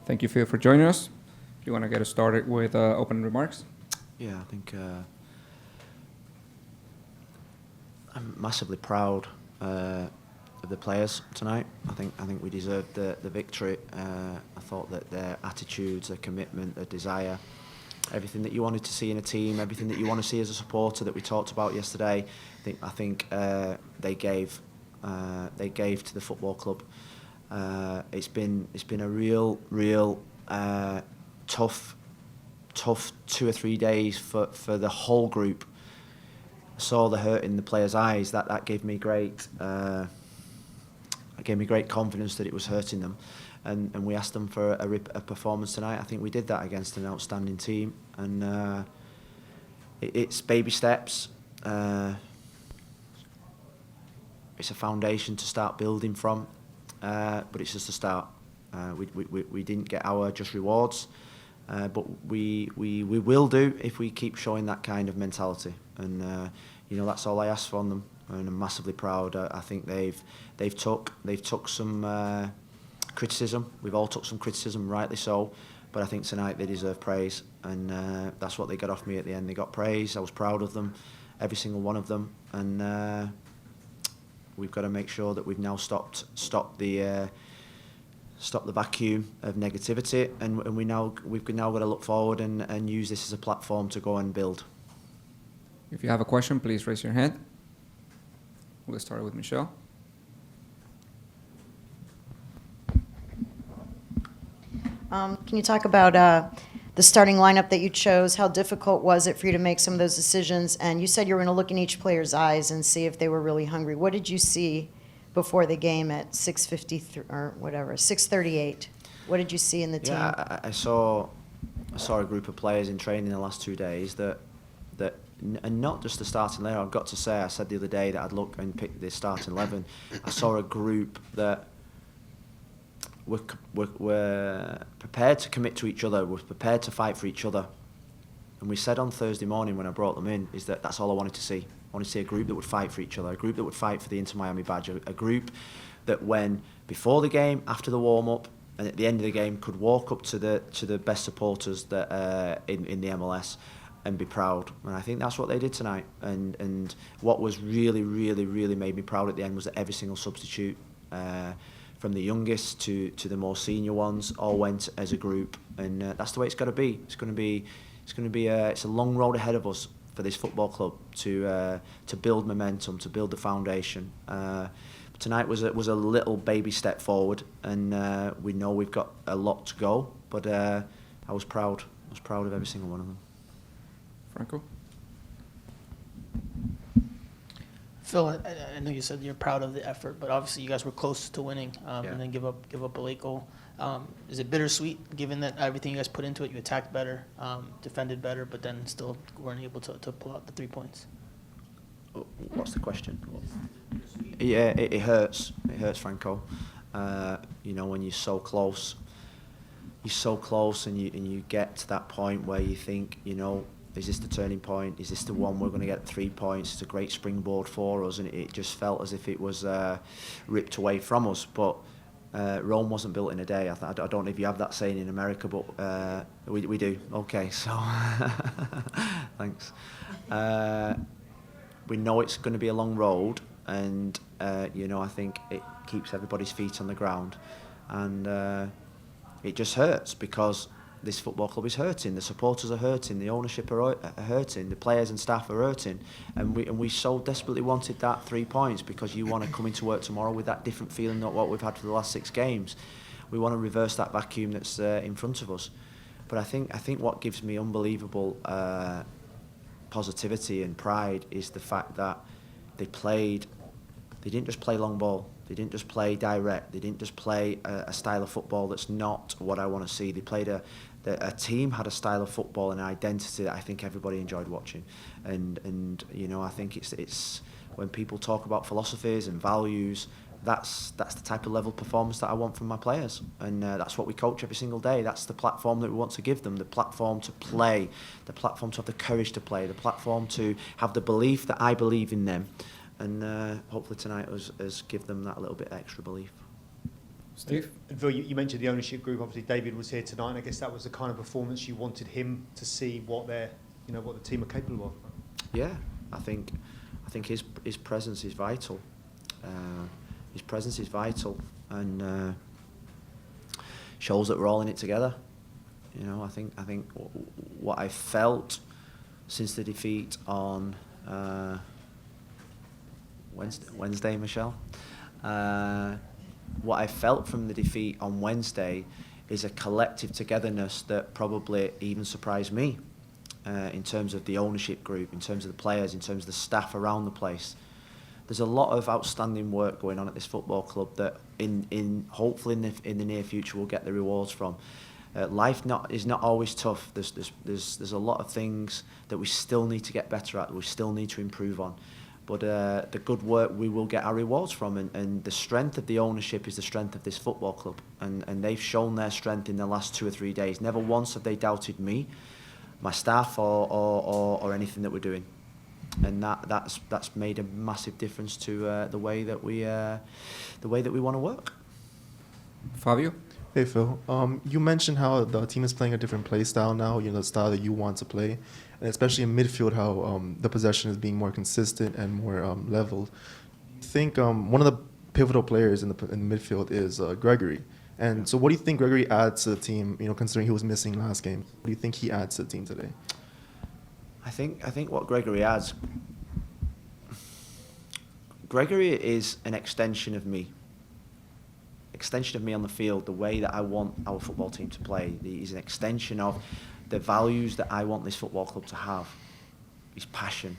Thank you, Phil, for joining us. Do you want to get us started with opening remarks? Yeah, I think I'm massively proud of the players tonight. I think we deserved the victory. I thought that their attitudes, their commitment, their desire, everything that you wanted to see in a team, everything that you want to see as a supporter that we talked about yesterday, I think they gave to the football club. It's been a real tough 2 or 3 days for the whole group. I saw the hurt in the players' eyes. That gave me great confidence that it was hurting them, and we asked them for a performance tonight. I think we did that against an outstanding team, and it's baby steps. It's a foundation to start building from, but it's just a start. We didn't get our just rewards, but we will do if we keep showing that kind of mentality, and that's all I ask from them, and I'm massively proud. I think they've took some criticism. We've all took some criticism, rightly so, but I think tonight they deserve praise, and that's what they got off me at the end. They got praise. I was proud of them, every single one of them, and we've got to make sure that we've now stopped the vacuum of negativity, and we've now got to look forward and use this as a platform to go and build. If you have a question, please raise your hand. We'll start with Michelle. Can you talk about the starting lineup that you chose? How difficult was it for you to make some of those decisions? And you said you were going to look in each player's eyes and see if they were really hungry. What did you see before the game at 6:53 or whatever, 6:38? What did you see in the team? Yeah, I saw a group of players in training the last 2 days that and not just the starting 11. I've got to say, I said the other day that I'd look and pick the starting 11. I saw a group that were prepared to commit to each other, were prepared to fight for each other. And we said on Thursday morning when I brought them in, is that's all I wanted to see. I wanted to see a group that would fight for each other, a group that would fight for the Inter Miami badge, a group that when before the game, after the warm-up, and at the end of the game could walk up to the best supporters that in the MLS and be proud. And I think that's what they did tonight. And what was really made me proud at the end was that every single substitute, from the youngest to the more senior ones, all went as a group, and that's the way it's got to be. It's a long road ahead of us for this football club to build momentum, to build the foundation. Tonight was a little baby step forward, and we know we've got a lot to go. But I was proud. I was proud of every single one of them. Franco? Phil, I know you said you're proud of the effort, but obviously you guys were close to winning, and then give up a late goal. Is it bittersweet, given that everything you guys put into it, you attacked better, defended better, but then still weren't able to pull out the 3 points? What's the question? Yeah, it hurts. It hurts, Franco. When you're so close, and you get to that point where you think, is this the turning point? Is this the one we're going to get 3 points? It's a great springboard for us, and it just felt as if it was ripped away from us. But Rome wasn't built in a day. I don't know if you have that saying in America, but we do. Okay, so thanks. We know it's going to be a long road, and I think it keeps everybody's feet on the ground, and it just hurts because this football club is hurting, the supporters are hurting, the ownership are hurting, the players and staff are hurting, and we so desperately wanted that 3 points because you want to come into work tomorrow with that different feeling than what we've had for the last 6 games. We want to reverse that vacuum that's in front of us. But I think what gives me unbelievable positivity and pride is the fact that they didn't just play long ball. They didn't just play direct. They didn't just play a style of football that's not what I want to see. They played a team had a style of football and an identity that I think everybody enjoyed watching. And I think it's when people talk about philosophies and values, that's the type of level performance that I want from my players, and that's what we coach every single day. That's the platform that we want to give them, the platform to play, the platform to have the courage to play, the platform to have the belief that I believe in them. And hopefully tonight has give them that little bit extra belief. Steve? And Phil, you mentioned the ownership group. Obviously, David was here tonight, and I guess that was the kind of performance you wanted him to see what they're, what the team are capable of. Yeah, I think his presence is vital. His presence is vital, and shows that we're all in it together. I think what I felt since the defeat on Wednesday, Michelle. What I felt from the defeat on Wednesday is a collective togetherness that probably even surprised me in terms of the ownership group, in terms of the players, in terms of the staff around the place. There's a lot of outstanding work going on at this football club that hopefully in the near future we'll get the rewards from. Life is not always tough. There's a lot of things that we still need to get better at, we still need to improve on. But the good work we will get our rewards from, and the strength of the ownership is the strength of this football club, and they've shown their strength in the last 2 or 3 days. Never once have they doubted me, my staff, or anything that we're doing, and that's made a massive difference to the way that we want to work. Fabio? Hey Phil, you mentioned how the team is playing a different play style now, the style that you want to play, and especially in midfield how the possession is being more consistent and more leveled. I think one of the pivotal players in the midfield is Gregory. And so what do you think Gregory adds to the team, considering he was missing last game? What do you think he adds to the team today? I think what Gregory adds, Gregory is an extension of me. Extension of me on the field, the way that I want our football team to play. He's an extension of the values that I want this football club to have. His passion,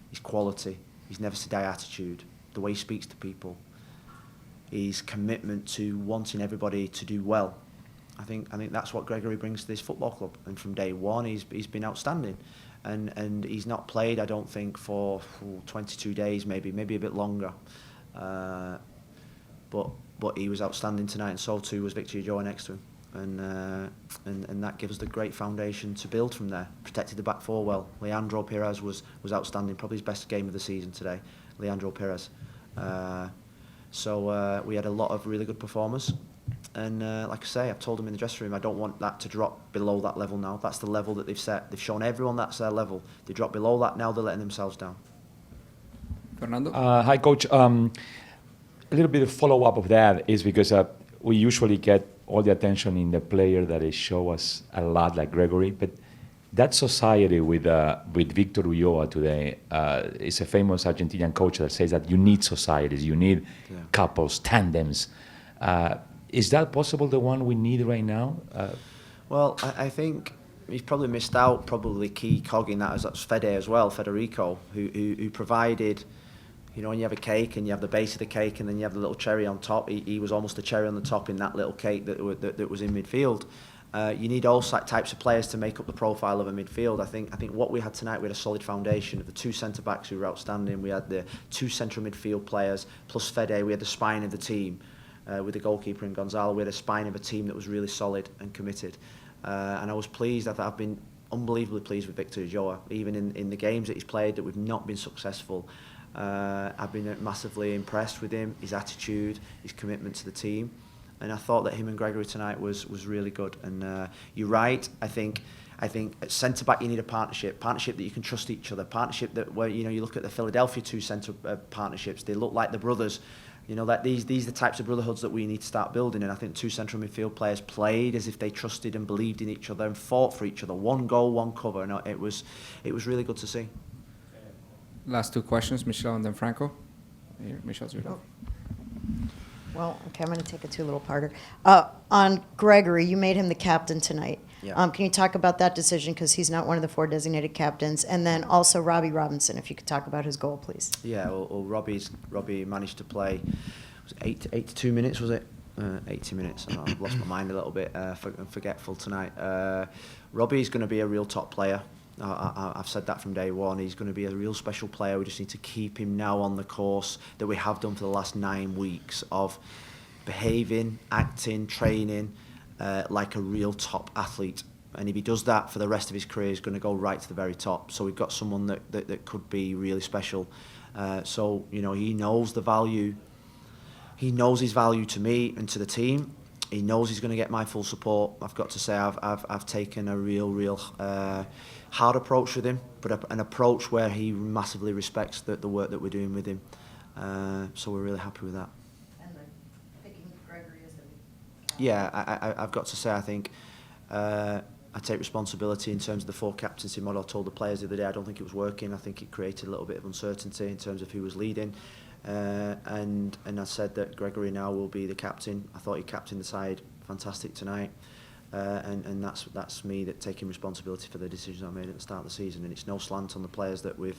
his quality, his never say die attitude, the way he speaks to people, his commitment to wanting everybody to do well. I think that's what Gregory brings to this football club, and from day one he's been outstanding. And he's not played, I don't think, for 22 days, maybe a bit longer. But he was outstanding tonight, and so too was Victor Joa next to him, and that gives us the great foundation to build from there. Protected the back four well. Leandro Perez was outstanding, probably his best game of the season today. Leandro Perez. So we had a lot of really good performers, and like I say, I've told them in the dressing room I don't want that to drop below that level now. That's the level that they've set. They've shown everyone that's their level. They drop below that now. They're letting themselves down. Fernando? Hi, Coach. A little bit of follow-up of that is because we usually get all the attention in the player that they show us a lot, like Gregory, but that society with Victor Ulloa today is a famous Argentinian coach that says that you need societies, you need couples, tandems. Is that possible, the one we need right now? Well, I think he's probably missed out, probably key cog in that, that's Fede as well, Federico, who provided... when you have a cake and you have the base of the cake and then you have the little cherry on top, he was almost a cherry on the top in that little cake that was in midfield. You need all types of players to make up the profile of a midfield. I think what we had tonight, we had a solid foundation of the 2 centre-backs who were outstanding. We had the 2 central midfield players, plus Fede. We had the spine of the team with the goalkeeper in Gonzalo. We had a spine of a team that was really solid and committed. And I was pleased. I've been unbelievably pleased with Victor Joa. Even in the games that he's played that we've not been successful, I've been massively impressed with him, his attitude, his commitment to the team, and I thought that him and Gregory tonight was really good. And you're right. I think at centre back you need a partnership that you can trust each other, partnership that where you look at the Philadelphia 2 centre partnerships, they look like the brothers. That these are the types of brotherhoods that we need to start building, and I think 2 central midfield players played as if they trusted and believed in each other and fought for each other. 1 goal, 1 cover, and it was really good to see. Last 2 questions, Michelle and then Franco. Here, Michelle's your go. Well, okay, I'm going to take it to a little parter. On Gregory, you made him the captain tonight. Yeah. Can you talk about that decision, because he's not one of the 4 designated captains? And then also Robbie Robinson, if you could talk about his goal, please. Yeah, well Robbie managed to play, was it 82 minutes, was it? 80 minutes. I've lost my mind a little bit, forgetful tonight. Robbie's going to be a real top player. I've said that from day one. He's going to be a real special player. We just need to keep him now on the course that we have done for the last 9 weeks of behaving, acting, training like a real top athlete. And if he does that for the rest of his career, he's going to go right to the very top. So we've got someone that could be really special. So he knows the value. he knows his value to me and to the team. He knows he's going to get my full support. I've got to say I've taken a real hard approach with him, but an approach where he massively respects the work that we're doing with him. So we're really happy with that. And picking Gregory as the Yeah, I've got to say I think I take responsibility in terms of the 4 captaincy model. I told the players the other day I don't think it was working. I think it created a little bit of uncertainty in terms of who was leading. And I said that Gregory now will be the captain. I thought he captained the side fantastic tonight. And that's me that taking responsibility for the decisions I made at the start of the season. And it's no slant on the players that we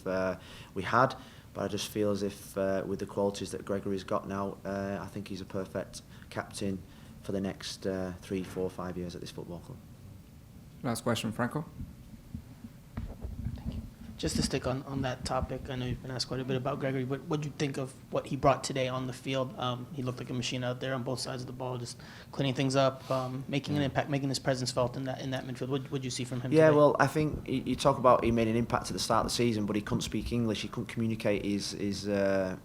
had, but I just feel as if with the qualities that Gregory's got now, I think he's a perfect captain for the next 3, 4, 5 years at this football club. Last question, Franco. Just to stick on that topic, I know you've been asked quite a bit about Gregory, but what do you think of what he brought today on the field? He looked like a machine out there on both sides of the ball, just cleaning things up, making an impact, making his presence felt in that midfield. What did you see from him today? Yeah, well, I think you talk about he made an impact at the start of the season, but he couldn't speak English. He couldn't communicate the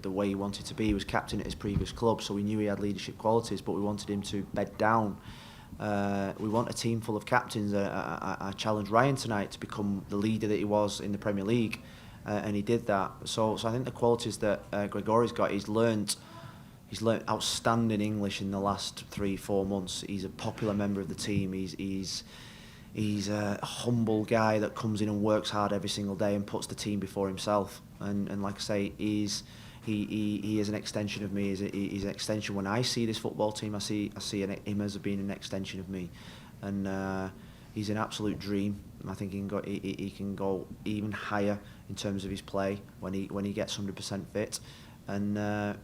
way he wanted to be. He was captain at his previous club, so we knew he had leadership qualities, but we wanted him to bed down. We want a team full of captains. I challenged Ryan tonight to become the leader that he was in the Premier League, and he did that. So I think the qualities that Gregory's got, he's learnt outstanding English in the last 3-4 months. He's a popular member of the team. He's a humble guy that comes in and works hard every single day and puts the team before himself. And like I say, he is an extension of me. He's an extension. When I see this football team, I see him as being an extension of me, and he's an absolute dream. I think he can go even higher in terms of his play when he gets 100% fit. And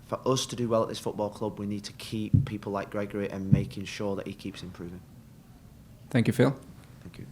for us to do well at this football club, we need to keep people like Gregory and making sure that he keeps improving. Thank you, Phil. Thank you.